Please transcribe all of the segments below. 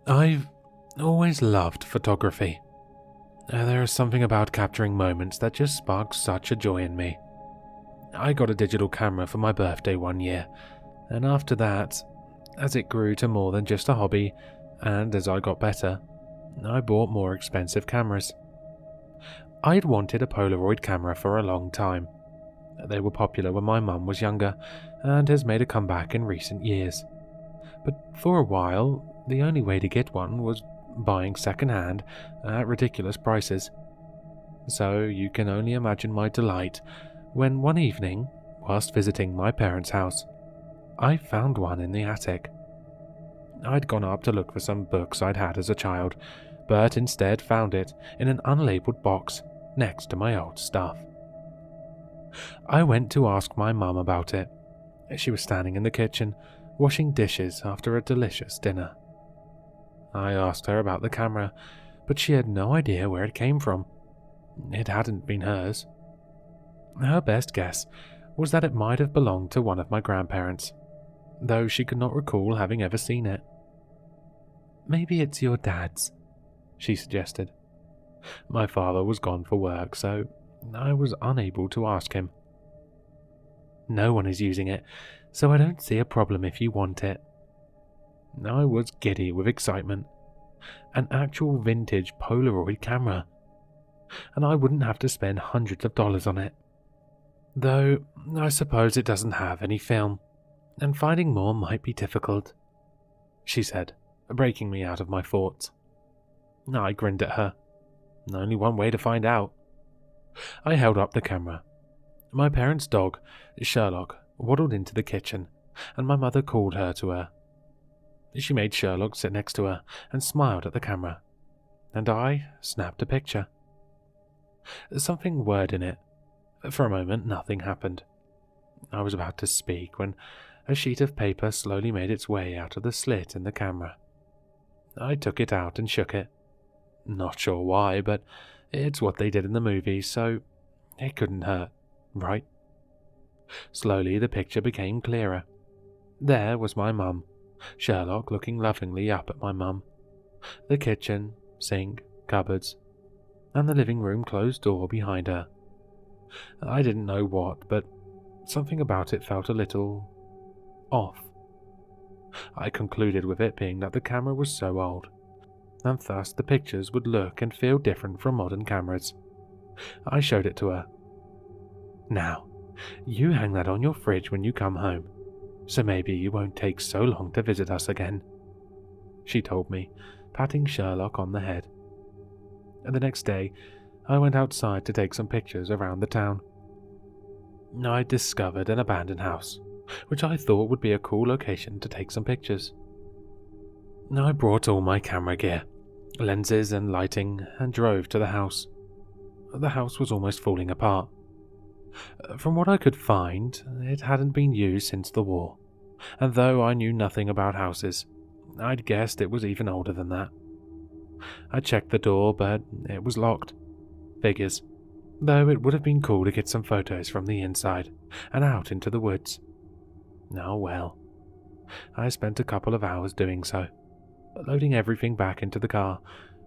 I've always loved photography. There is something about capturing moments that just sparks such a joy in me. I got a digital camera for my birthday one year, and after that, as it grew to more than just a hobby, and as I got better, I bought more expensive cameras. I'd wanted a Polaroid camera for a long time. They were popular when my mum was younger, and has made a comeback in recent years. But for a while, the only way to get one was buying second-hand at ridiculous prices. So you can only imagine my delight when one evening, whilst visiting my parents' house, I found one in the attic. I'd gone up to look for some books I'd had as a child, but instead found it in an unlabeled box next to my old stuff. I went to ask my mum about it. She was standing in the kitchen, washing dishes after a delicious dinner. I asked her about the camera, but she had no idea where it came from. It hadn't been hers. Her best guess was that it might have belonged to one of my grandparents, though she could not recall having ever seen it. "Maybe it's your dad's," she suggested. My father was gone for work, so I was unable to ask him. "No one is using it, so I don't see a problem if you want it." I was giddy with excitement. An actual vintage Polaroid camera. And I wouldn't have to spend hundreds of dollars on it. Though, I suppose it doesn't have any film, and finding more might be difficult, she said, breaking me out of my thoughts. I grinned at her. Only one way to find out. I held up the camera. My parents' dog, Sherlock, waddled into the kitchen, and my mother called her to her. She made Sherlock sit next to her and smiled at the camera, and I snapped a picture. Something whirred in it. For a moment, nothing happened. I was about to speak when a sheet of paper slowly made its way out of the slit in the camera. I took it out and shook it. Not sure why, but it's what they did in the movie, so it couldn't hurt, right? Slowly the picture became clearer. There was my mum, Sherlock looking lovingly up at my mum. The kitchen, sink, cupboards, and the living room closed door behind her. I didn't know what, but something about it felt a little off. I concluded with it being that the camera was so old, and thus the pictures would look and feel different from modern cameras. I showed it to her. "Now, you hang that on your fridge when you come home, so maybe you won't take so long to visit us again," she told me, patting Sherlock on the head. And the next day, I went outside to take some pictures around the town. I discovered an abandoned house, which I thought would be a cool location to take some pictures. I brought all my camera gear, lenses and lighting, and drove to the house. The house was almost falling apart. From what I could find, it hadn't been used since the war, and though I knew nothing about houses, I'd guessed it was even older than that. I checked the door, but it was locked. Figures, though it would have been cool to get some photos from the inside and out into the woods. Oh well. I spent a couple of hours doing so, loading everything back into the car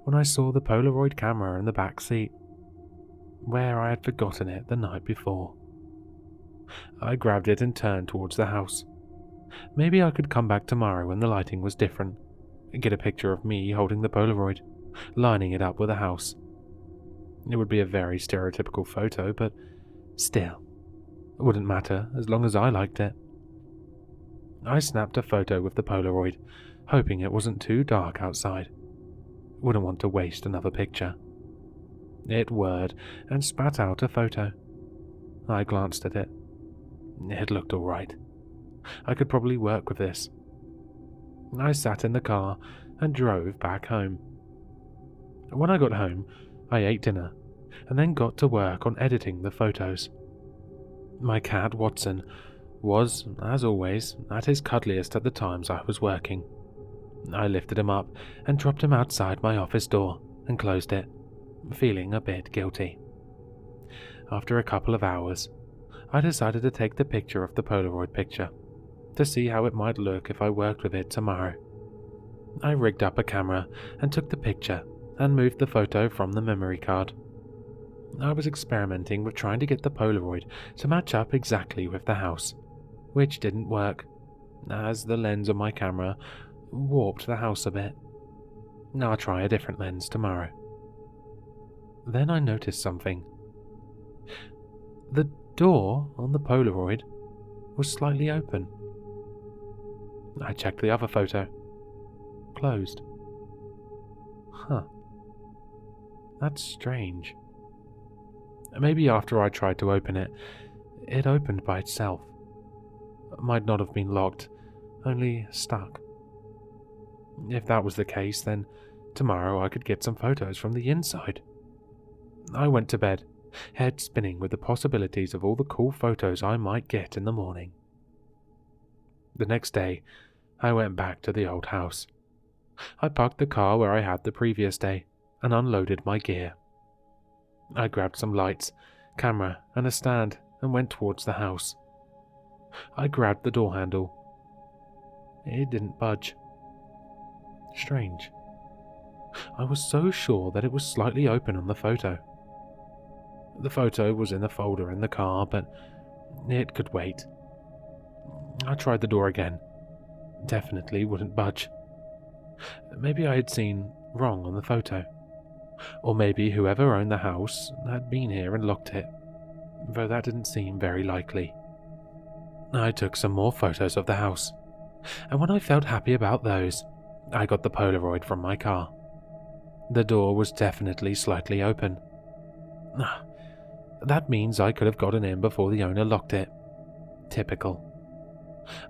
when I saw the Polaroid camera in the back seat, where I had forgotten it the night before. I grabbed it and turned towards the house. Maybe I could come back tomorrow when the lighting was different, get a picture of me holding the Polaroid, lining it up with a house. It would be a very stereotypical photo, but still, it wouldn't matter as long as I liked it. I snapped a photo with the Polaroid, hoping it wasn't too dark outside. Wouldn't want to waste another picture. It whirred and spat out a photo. I glanced at it. It looked alright. I could probably work with this. I sat in the car and drove back home. When I got home, I ate dinner and then got to work on editing the photos. My cat, Watson, was, as always, at his cuddliest at the times I was working. I lifted him up and dropped him outside my office door and closed it, feeling a bit guilty. After a couple of hours, I decided to take the picture of the Polaroid picture to see how it might look if I worked with it tomorrow. I rigged up a camera and took the picture and moved the photo from the memory card. I was experimenting with trying to get the Polaroid to match up exactly with the house, which didn't work, as the lens of my camera warped the house a bit. I'll try a different lens tomorrow. Then I noticed something. The door on the Polaroid was slightly open. I checked the other photo. Closed. Huh. That's strange. Maybe after I tried to open it, it opened by itself. Might not have been locked, only stuck. If that was the case, then tomorrow I could get some photos from the inside. I went to bed, head spinning with the possibilities of all the cool photos I might get in the morning. The next day, I went back to the old house. I parked the car where I had the previous day and unloaded my gear. I grabbed some lights, camera, and a stand and went towards the house. I grabbed the door handle. It didn't budge. Strange. I was so sure that it was slightly open on the photo. The photo was in the folder in the car, but it could wait. I tried the door again. Definitely wouldn't budge. Maybe I had seen wrong on the photo. Or maybe whoever owned the house had been here and locked it, though that didn't seem very likely. I took some more photos of the house, and when I felt happy about those, I got the Polaroid from my car. The door was definitely slightly open. That means I could have gotten in before the owner locked it. Typical.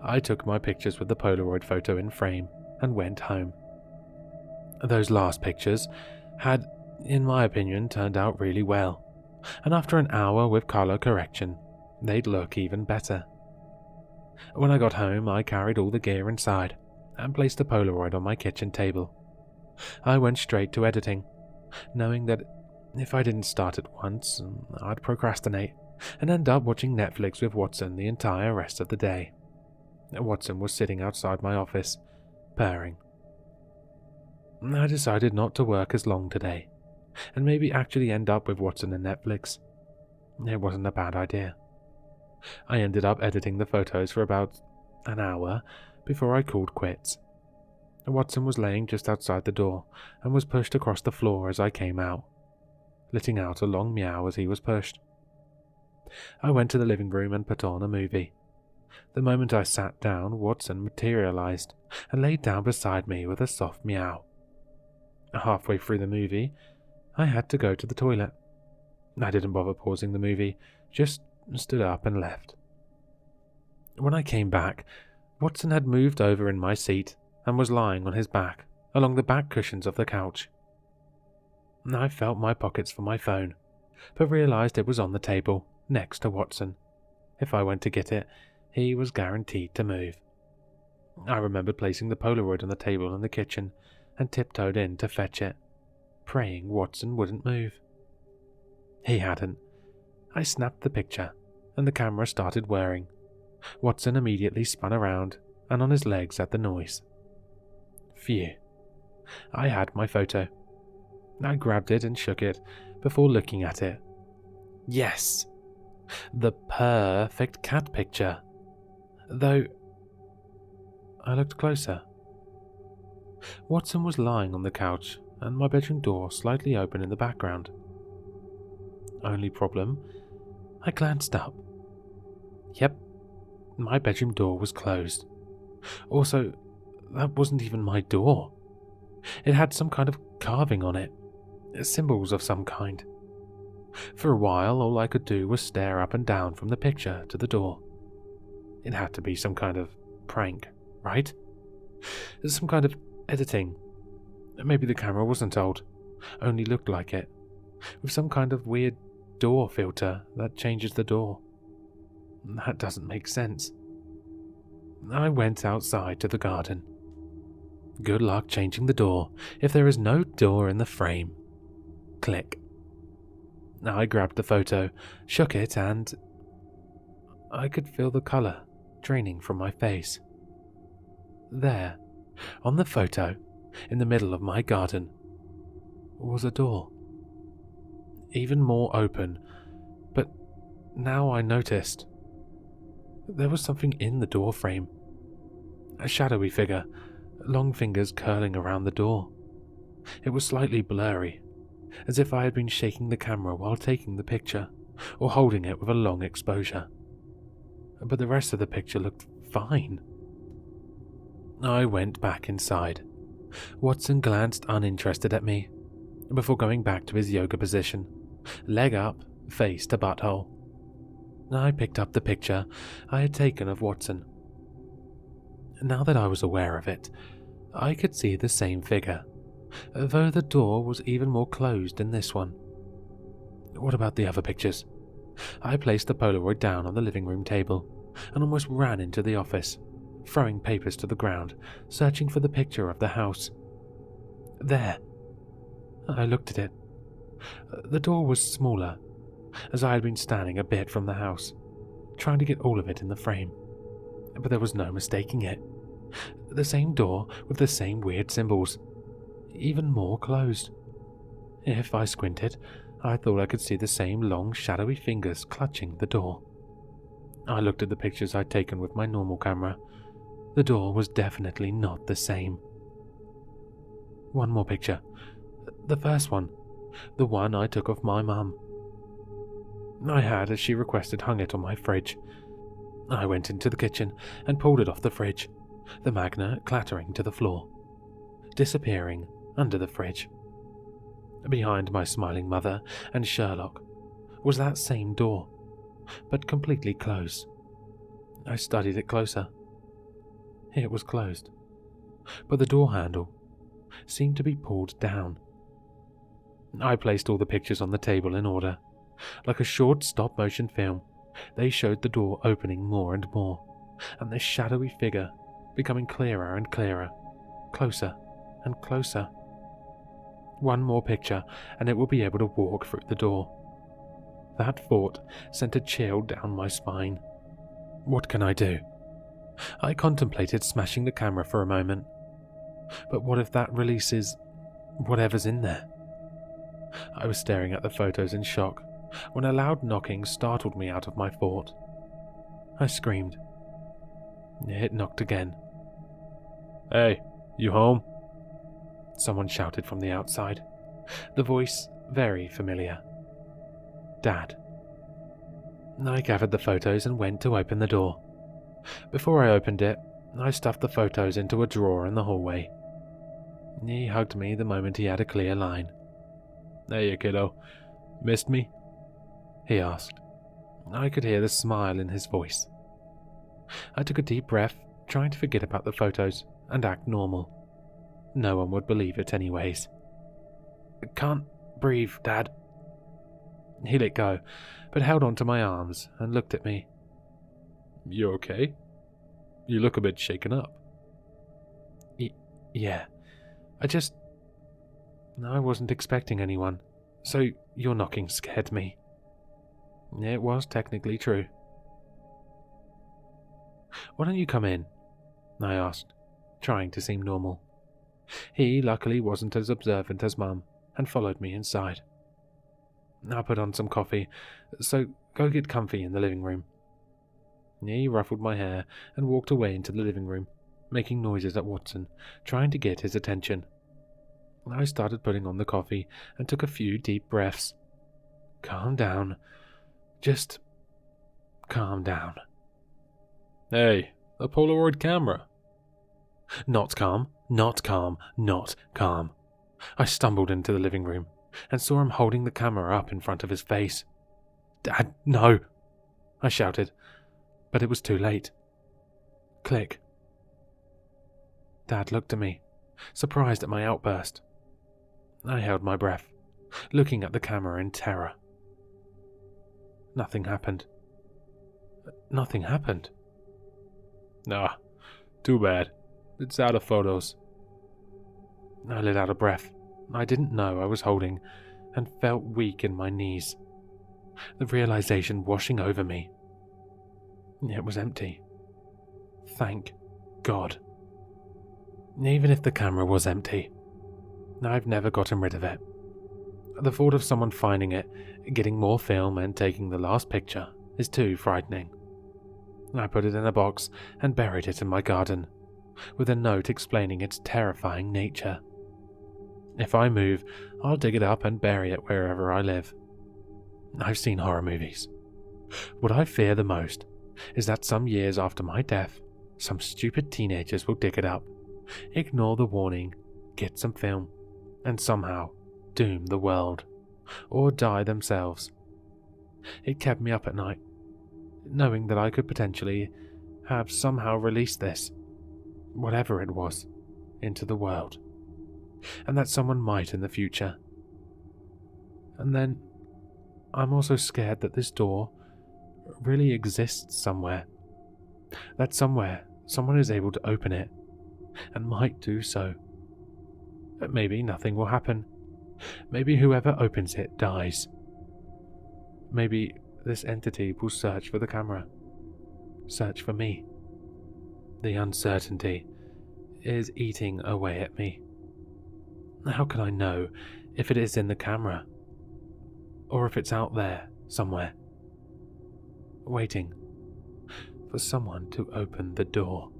I took my pictures with the Polaroid photo in frame and went home. Those last pictures had, in my opinion, turned out really well, and after an hour with color correction, they'd look even better. When I got home, I carried all the gear inside and placed the Polaroid on my kitchen table. I went straight to editing, knowing that if I didn't start at once, I'd procrastinate and end up watching Netflix with Watson the entire rest of the day. Watson was sitting outside my office, purring. I decided not to work as long today, and maybe actually end up with Watson and Netflix. It wasn't a bad idea. I ended up editing the photos for about an hour before I called quits. Watson was laying just outside the door and was pushed across the floor as I came out, letting out a long meow as he was pushed. I went to the living room and put on a movie. The moment I sat down, Watson materialized and laid down beside me with a soft meow. Halfway through the movie, I had to go to the toilet. I didn't bother pausing the movie, just stood up and left. When I came back, Watson had moved over in my seat and was lying on his back, along the back cushions of the couch. I felt my pockets for my phone, but realized it was on the table, next to Watson. If I went to get it, he was guaranteed to move. I remembered placing the Polaroid on the table in the kitchen and tiptoed in to fetch it, praying Watson wouldn't move. He hadn't. I snapped the picture, and the camera started whirring. Watson immediately spun around and on his legs at the noise. Phew. I had my photo. I grabbed it and shook it before looking at it. Yes! The perfect cat picture. Though, I looked closer. Watson was lying on the couch and my bedroom door slightly open in the background. Only problem, I glanced up. Yep, my bedroom door was closed. Also, that wasn't even my door. It had some kind of carving on it, symbols of some kind. For a while, all I could do was stare up and down from the picture to the door. It had to be some kind of prank, right? Some kind of editing. Maybe the camera wasn't old, only looked like it, with some kind of weird door filter that changes the door. That doesn't make sense. I went outside to the garden. Good luck changing the door if there is no door in the frame. Click. I grabbed the photo, shook it, and I could feel the color draining from my face. There, on the photo, in the middle of my garden, was a door. Even more open, but now I noticed there was something in the door frame. A shadowy figure, long fingers curling around the door. It was slightly blurry, as if I had been shaking the camera while taking the picture, or holding it with a long exposure. But the rest of the picture looked fine. I went back inside. Watson glanced uninterested at me, before going back to his yoga position, leg up, face to butthole. I picked up the picture I had taken of Watson. Now that I was aware of it, I could see the same figure, though the door was even more closed in this one. What about the other pictures? I placed the Polaroid down on the living room table and almost ran into the office, throwing papers to the ground, searching for the picture of the house. There. I looked at it. The door was smaller, as I had been standing a bit from the house, trying to get all of it in the frame. But there was no mistaking it. The same door with the same weird symbols, even more closed. If I squinted, I thought I could see the same long, shadowy fingers clutching the door. I looked at the pictures I'd taken with my normal camera. The door was definitely not the same. One more picture. The first one. The one I took of my mum. I had, as she requested, hung it on my fridge. I went into the kitchen and pulled it off the fridge, the magnet clattering to the floor, disappearing under the fridge. Behind my smiling mother and Sherlock was that same door, but completely closed. I studied it closer. It was closed, but the door handle seemed to be pulled down. I placed all the pictures on the table in order. Like a short stop-motion film, they showed the door opening more and more, and the shadowy figure becoming clearer and clearer, closer and closer. One more picture, and it will be able to walk through the door. That thought sent a chill down my spine. What can I do? I contemplated smashing the camera for a moment. But what if that releases whatever's in there? I was staring at the photos in shock when a loud knocking startled me out of my thought. I screamed. It knocked again. "Hey, you home?" Someone shouted from the outside, the voice very familiar. Dad. I gathered the photos and went to open the door. Before I opened it, I stuffed the photos into a drawer in the hallway. He hugged me the moment he had a clear line. "Hey, you kiddo. Missed me?" he asked. I could hear the smile in his voice. I took a deep breath, trying to forget about the photos and act normal. No one would believe it anyways. "Can't breathe, Dad." He let go, but held onto my arms and looked at me. "You okay? You look a bit shaken up." Yeah. I wasn't expecting anyone, so your knocking scared me." It was technically true. "Why don't you come in?" I asked, trying to seem normal. He luckily wasn't as observant as Mum and followed me inside. I put on some coffee, so go get comfy in the living room. He ruffled my hair and walked away into the living room, making noises at Watson, trying to get his attention. I started putting on the coffee and took a few deep breaths. Calm down. Just calm down. "Hey, a Polaroid camera." Not calm, not calm, not calm. I stumbled into the living room and saw him holding the camera up in front of his face. "Dad, no!" I shouted, but it was too late. Click. Dad looked at me, surprised at my outburst. I held my breath, looking at the camera in terror. Nothing happened. Nothing happened. "Ah, too bad. It's out of photos." I let out a breath I didn't know I was holding and felt weak in my knees, the realization washing over me. It was empty. Thank God. Even if the camera was empty, I've never gotten rid of it. The thought of someone finding it, getting more film and taking the last picture is too frightening. I put it in a box and buried it in my garden, with a note explaining its terrifying nature. If I move, I'll dig it up and bury it wherever I live. I've seen horror movies. What I fear the most is that some years after my death, some stupid teenagers will dig it up, ignore the warning, get some film, and somehow doom the world, or die themselves. It kept me up at night, knowing that I could potentially have somehow released this, whatever it was, into the world, and that someone might in the future. And then, I'm also scared that this door really exists somewhere. That somewhere, someone is able to open it, and might do so. But maybe nothing will happen. Maybe whoever opens it dies. Maybe this entity will search for the camera. Search for me. The uncertainty is eating away at me. How can I know if it is in the camera? Or if it's out there somewhere, waiting for someone to open the door?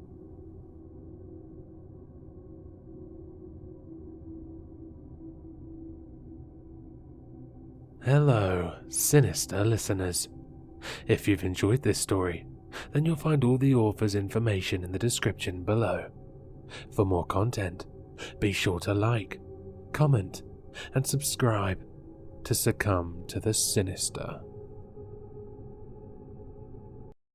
Hello, sinister listeners. If you've enjoyed this story, then you'll find all the author's information in the description below. For more content, be sure to like, comment, and subscribe to succumb to the sinister.